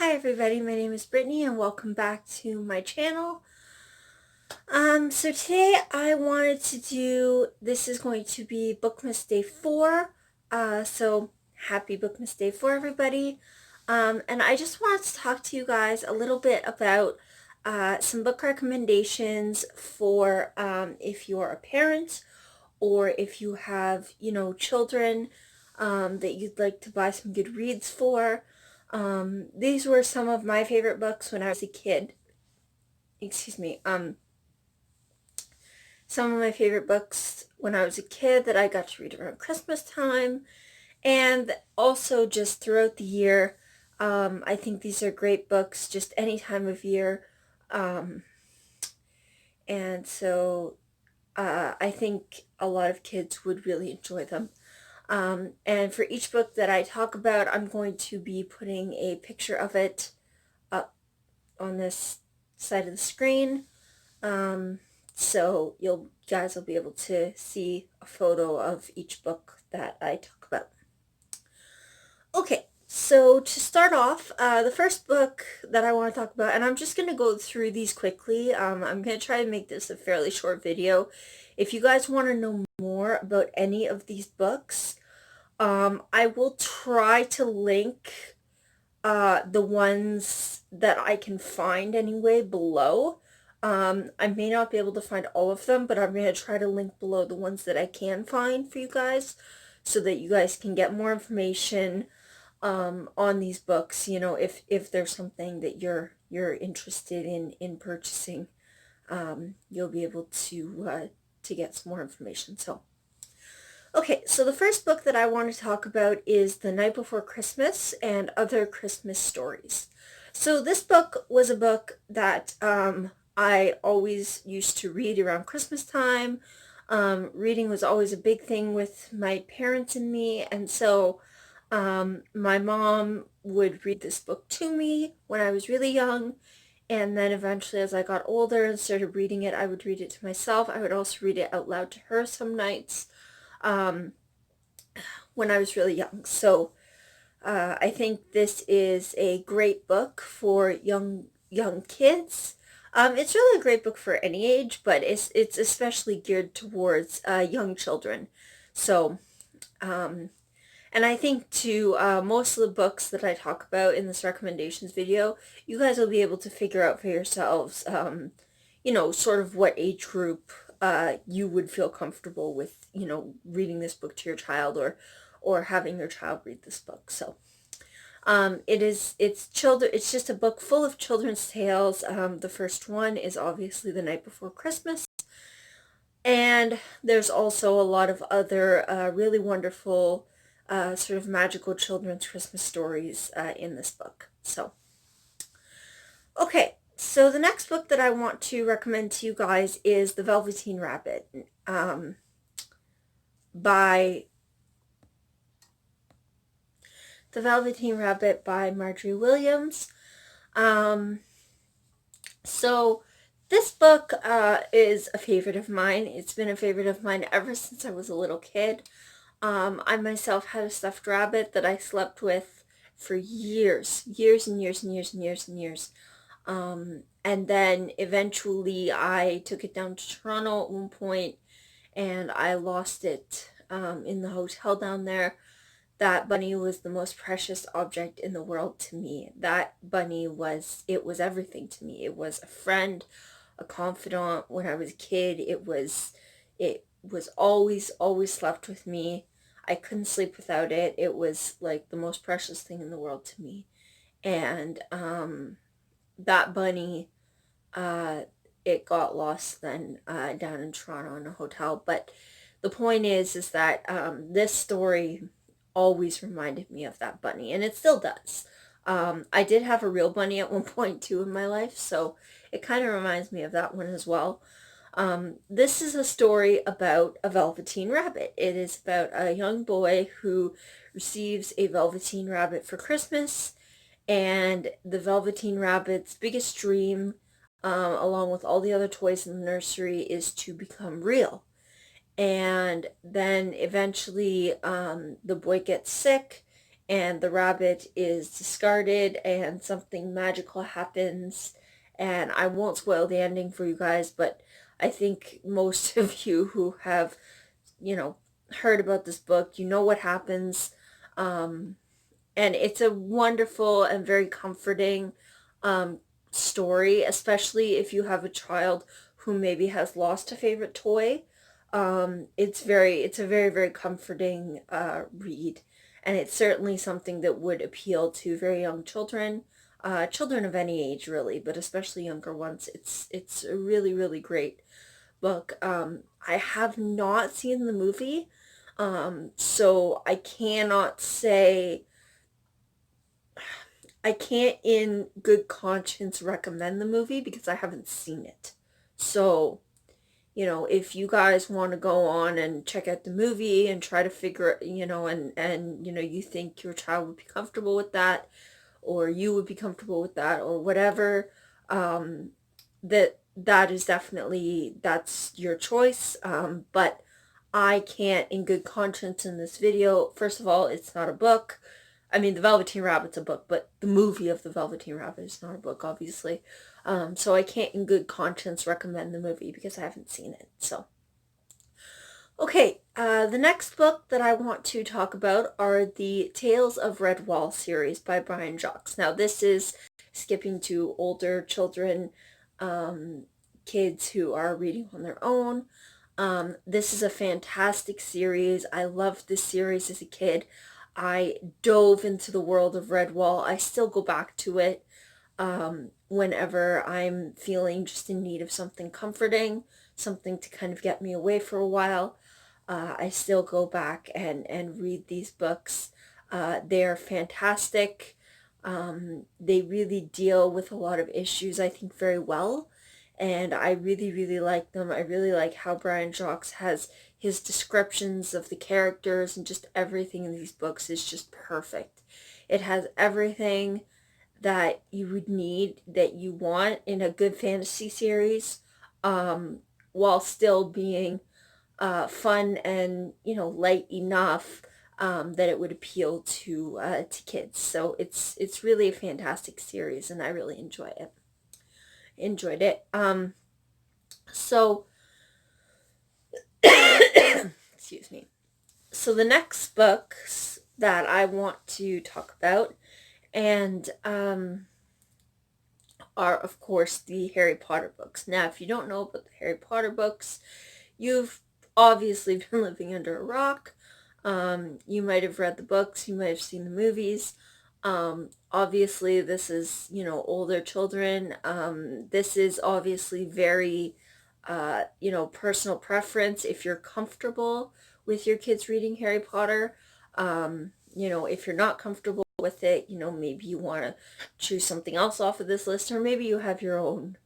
Hi everybody, my name is Brittany and welcome back to my channel. So today I wanted to do, this is going to be Bookmas Day 4. So happy Bookmas Day 4 everybody. And I just wanted to talk to you guys a little bit about some book recommendations for if you're a parent or if you have, children that you'd like to buy some good reads for. These were some of my favorite books when I was a kid. Excuse me. Some of my favorite books when I was a kid that I got to read around Christmas time, and also just throughout the year. I think these are great books just any time of year. Um, and so I think a lot of kids would really enjoy them. And for each book that I talk about, I'm going to be putting a picture of it up on this side of the screen. So you guys will be able to see a photo of each book that I talk about. Okay, so to start off, the first book that I want to talk about, and I'm just going to go through these quickly. I'm going to try to make this a fairly short video. If you guys want to know more about any of these books, I will try to link the ones that I can find anyway below. I may not be able to find all of them, but I'm going to try to link below the ones that I can find for you guys so that you guys can get more information on these books, if there's something that you're interested in purchasing, you'll be able to get some more information. So okay, so the first book that I want to talk about is The Night Before Christmas and Other Christmas Stories. So this book was a book that I always used to read around Christmas time. Reading was always a big thing with my parents and me, and so my mom would read this book to me when I was really young, and then eventually as I got older and started reading it, I would read it to myself. I would also read it out loud to her some nights. Um, when I was really young. So I think this is a great book for young kids. It's really a great book for any age, but it's especially geared towards young children. So, and I think too, most of the books that I talk about in this recommendations video, you guys will be able to figure out for yourselves, sort of what age group you would feel comfortable with, reading this book to your child or having your child read this book. So it's just a book full of children's tales. The first one is obviously The Night Before Christmas, and there's also a lot of other really wonderful sort of magical children's Christmas stories in this book. So okay, so the next book that I want to recommend to you guys is The Velveteen Rabbit by Marjorie Williams. So this book is a favorite of mine. It's been a favorite of mine ever since I was a little kid. I myself had a stuffed rabbit that I slept with for years and years and years and years and years. And then eventually I took it down to Toronto at one point and I lost it in the hotel down there. That bunny was the most precious object in the world to me. That bunny was everything to me. It was a friend, a confidant. When I was a kid, it was always slept with me. I couldn't sleep without it. It was like the most precious thing in the world to me. And that bunny, it got lost then down in Toronto in a hotel. But the point is that this story always reminded me of that bunny, and it still does. I did have a real bunny at one point too in my life, so it kind of reminds me of that one as well. This is a story about a velveteen rabbit. It is about a young boy who receives a velveteen rabbit for Christmas, and the velveteen rabbit's biggest dream, along with all the other toys in the nursery, is to become real. And then eventually the boy gets sick and the rabbit is discarded and something magical happens. And I won't spoil the ending for you guys, but I think most of you who have, you know, heard about this book, you know what happens. Um, and it's a wonderful and very comforting um, story, especially if you have a child who maybe has lost a favorite toy. It's a very, very comforting read, and it's certainly something that would appeal to very young children, children of any age really, but especially younger ones. It's a really, really great book. I have not seen the movie, so I can't in good conscience recommend the movie because I haven't seen it. So, if you guys want to go on and check out the movie and try to figure, you think your child would be comfortable with that, or you would be comfortable with that, or whatever, um, that is definitely, that's your choice. But I can't in good conscience in this video. First of all, it's not a book. I mean, The Velveteen Rabbit's a book, but the movie of The Velveteen Rabbit is not a book, obviously. So I can't in good conscience recommend the movie because I haven't seen it. So, okay, the next book that I want to talk about are the Tales of Redwall series by Brian Jacques. Now, this is skipping to older children, kids who are reading on their own. This is a fantastic series. I loved this series as a kid. I dove into the world of Redwall. I still go back to it whenever I'm feeling just in need of something comforting, something to kind of get me away for a while. I still go back and read these books. They're fantastic. They really deal with a lot of issues, I think, very well. And I really, really like them. I really like how Brian Jacques has his descriptions of the characters, and just everything in these books is just perfect. It has everything that you would need, that you want in a good fantasy series, while still being fun and, light enough that it would appeal to kids. So it's really a fantastic series, and I really enjoyed it. So excuse me. So the next books that I want to talk about and are, of course, the Harry Potter books. Now, if you don't know about the Harry Potter books, you've obviously been living under a rock. You might have read the books, you might have seen the movies. Obviously, this is, older children. This is obviously very, personal preference. If you're comfortable with your kids reading Harry Potter, if you're not comfortable with it, maybe you want to choose something else off of this list, or maybe you have your own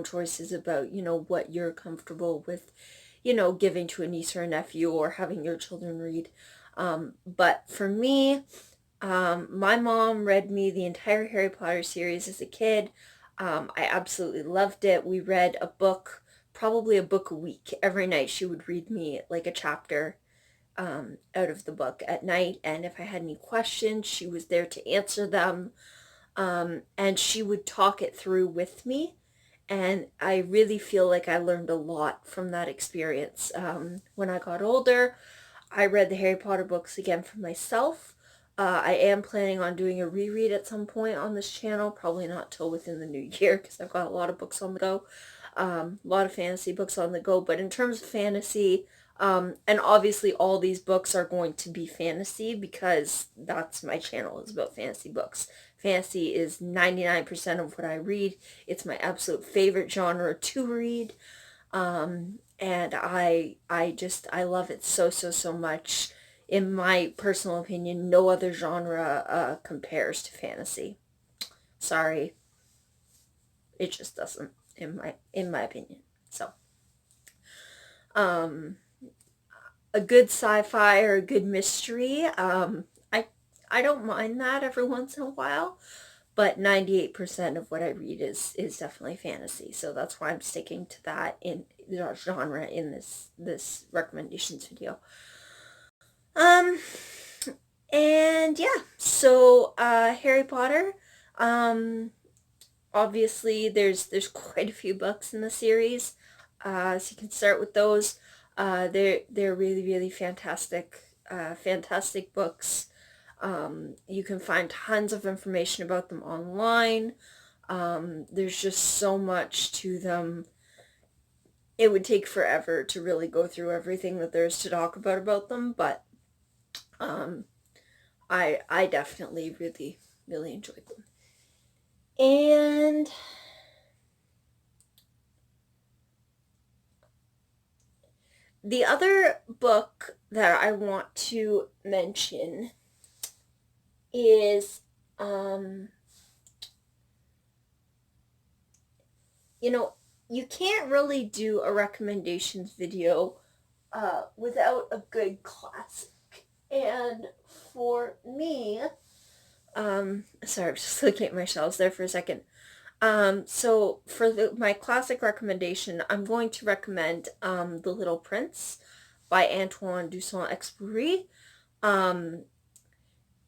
choices about, what you're comfortable with, giving to a niece or a nephew, or having your children read. But for me, my mom read me the entire Harry Potter series as a kid. I absolutely loved it. We read a book, probably a book a week. Every night she would read me like a chapter out of the book at night, and if I had any questions, she was there to answer them, and she would talk it through with me, and I really feel like I learned a lot from that experience. When I got older, I read the Harry Potter books again for myself. I am planning on doing a reread at some point on this channel, probably not till within the new year because I've got a lot of books on the go, a lot of fantasy books on the go. But in terms of fantasy, and obviously all these books are going to be fantasy because that's my channel, is about fantasy books. Fantasy is 99% of what I read. It's my absolute favorite genre to read. And I love it so, so, so much. In my personal opinion, no other genre compares to fantasy. Sorry, it just doesn't, in my opinion. So, a good sci-fi or a good mystery, I don't mind that every once in a while, but 98% of what I read is definitely fantasy. So that's why I'm sticking to that in genre in this recommendations video. And yeah, so Harry Potter, um, obviously there's quite a few books in the series, so you can start with those. They're really really fantastic books. You can find tons of information about them online. There's just so much to them. It would take forever to really go through everything that there is to talk about them, but um, I definitely really really enjoyed them. And the other book that I want to mention is, um, you know, you can't really do a recommendations video without a good classic. And for me, sorry, I'm just looking at my shelves there for a second. So for my classic recommendation, I'm going to recommend The Little Prince by Antoine de Saint-Exupéry. Um,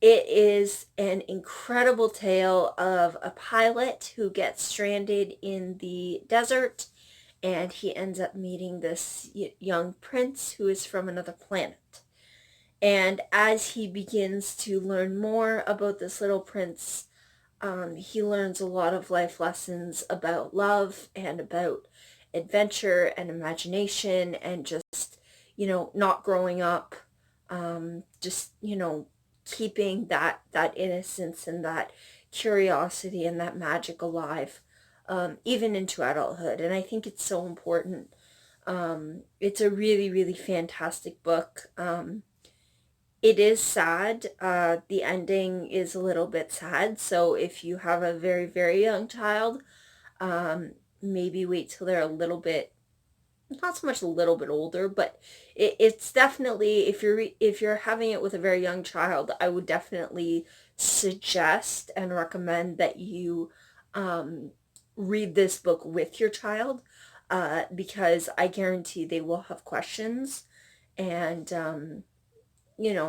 it is an incredible tale of a pilot who gets stranded in the desert, and he ends up meeting this young prince who is from another planet. And as he begins to learn more about this little prince, he learns a lot of life lessons about love and about adventure and imagination and just, not growing up, just, keeping that innocence and that curiosity and that magic alive, even into adulthood. And I think it's so important. It's a really, really fantastic book. It is sad. The ending is a little bit sad. So if you have a very, very young child, um, maybe wait till they're a little bit, not so much a little bit older, but it's definitely, if you're having it with a very young child, I would definitely suggest and recommend that you um, read this book with your child, because I guarantee they will have questions. And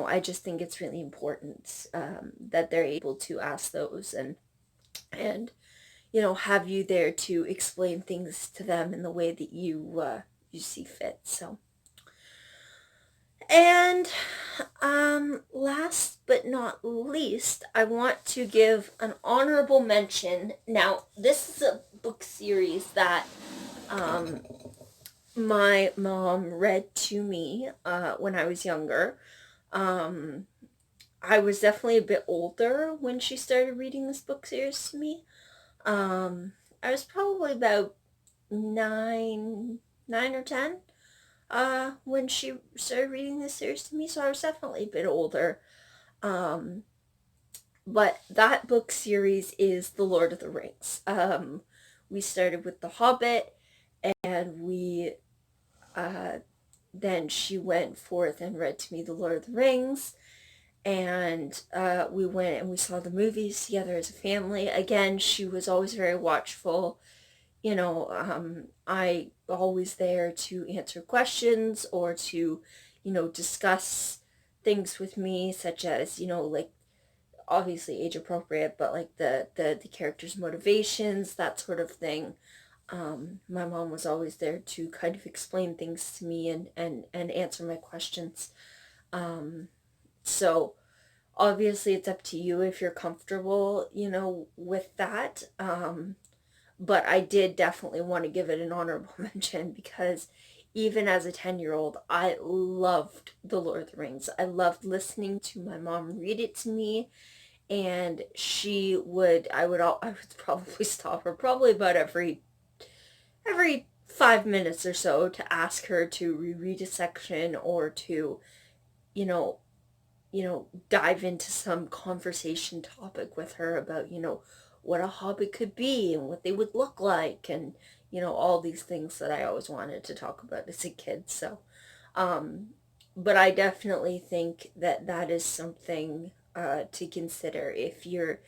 I just think it's really important, that they're able to ask those, and have you there to explain things to them in the way that you see fit. So, and last but not least, I want to give an honorable mention. Now, this is a book series that um, my mom read to me when I was younger. Um, I was definitely a bit older when she started reading this book series to me. Um, I was probably about nine or 10, when she started reading this series to me, so I was definitely a bit older. Um, but that book series is The Lord of the Rings. We started with The Hobbit, and uh, then she went forth and read to me The Lord of the Rings, and we went and we saw the movies together as a family. Again, she was always very watchful. I always there to answer questions or to, discuss things with me, such as, like, obviously age appropriate, but like the character's motivations, that sort of thing. My mom was always there to kind of explain things to me and answer my questions. So obviously it's up to you if you're comfortable, with that. But I did definitely want to give it an honorable mention, because even as a 10-year-old, I loved The Lord of the Rings. I loved listening to my mom read it to me, and I would probably stop her probably about every 5 minutes or so to ask her to reread a section, or to, you know, dive into some conversation topic with her about, what a hobby could be and what they would look like, and, all these things that I always wanted to talk about as a kid. So, um, but I definitely think that that is something to consider if your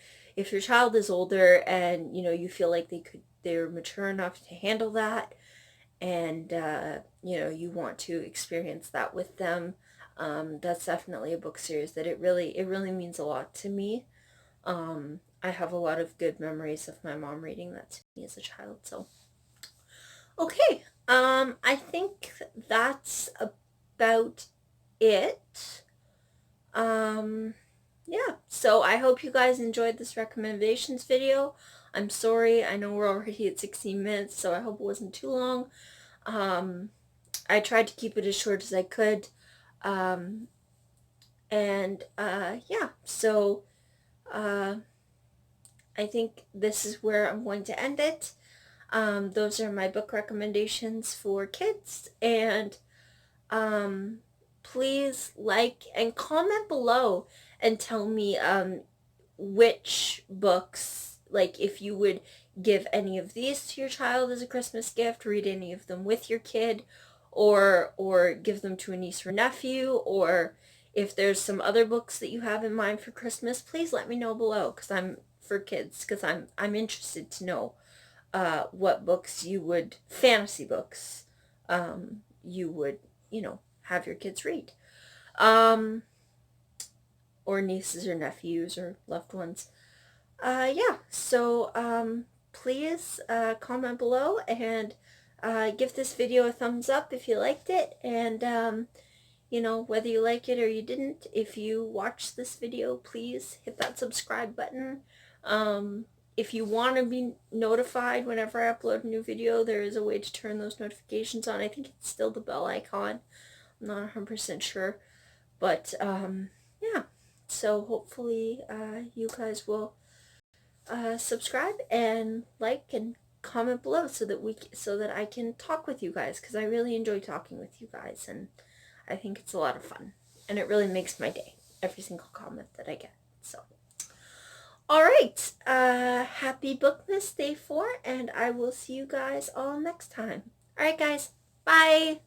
child is older, and, you feel like they're mature enough to handle that, and, you want to experience that with them. That's definitely a book series that it really means a lot to me. I have a lot of good memories of my mom reading that to me as a child. So, okay. I think that's about it. Um, yeah. So I hope you guys enjoyed this recommendations video. I'm sorry. I know we're already at 16 minutes, so I hope it wasn't too long. I tried to keep it as short as I could. Um, yeah. So, uh, I think this is where I'm going to end it. Those are my book recommendations for kids, and um, please like and comment below and tell me which books, like if you would give any of these to your child as a Christmas gift, read any of them with your kid, or give them to a niece or nephew, or if there's some other books that you have in mind for Christmas, please let me know below, because I'm interested to know what books you would, fantasy books, you would, have your kids read. Um, or nieces or nephews or loved ones. Yeah, so please comment below and give this video a thumbs up if you liked it, and whether you like it or you didn't, if you watched this video, please hit that subscribe button. If you want to be notified whenever I upload a new video, there is a way to turn those notifications on. I think it's still the bell icon. I'm not 100% sure, but yeah. So hopefully you guys will subscribe and like and comment below so that I can talk with you guys, because I really enjoy talking with you guys, and I think it's a lot of fun, and it really makes my day, every single comment that I get. So, alright, happy Bookmas Day 4, and I will see you guys all next time. Alright guys, bye!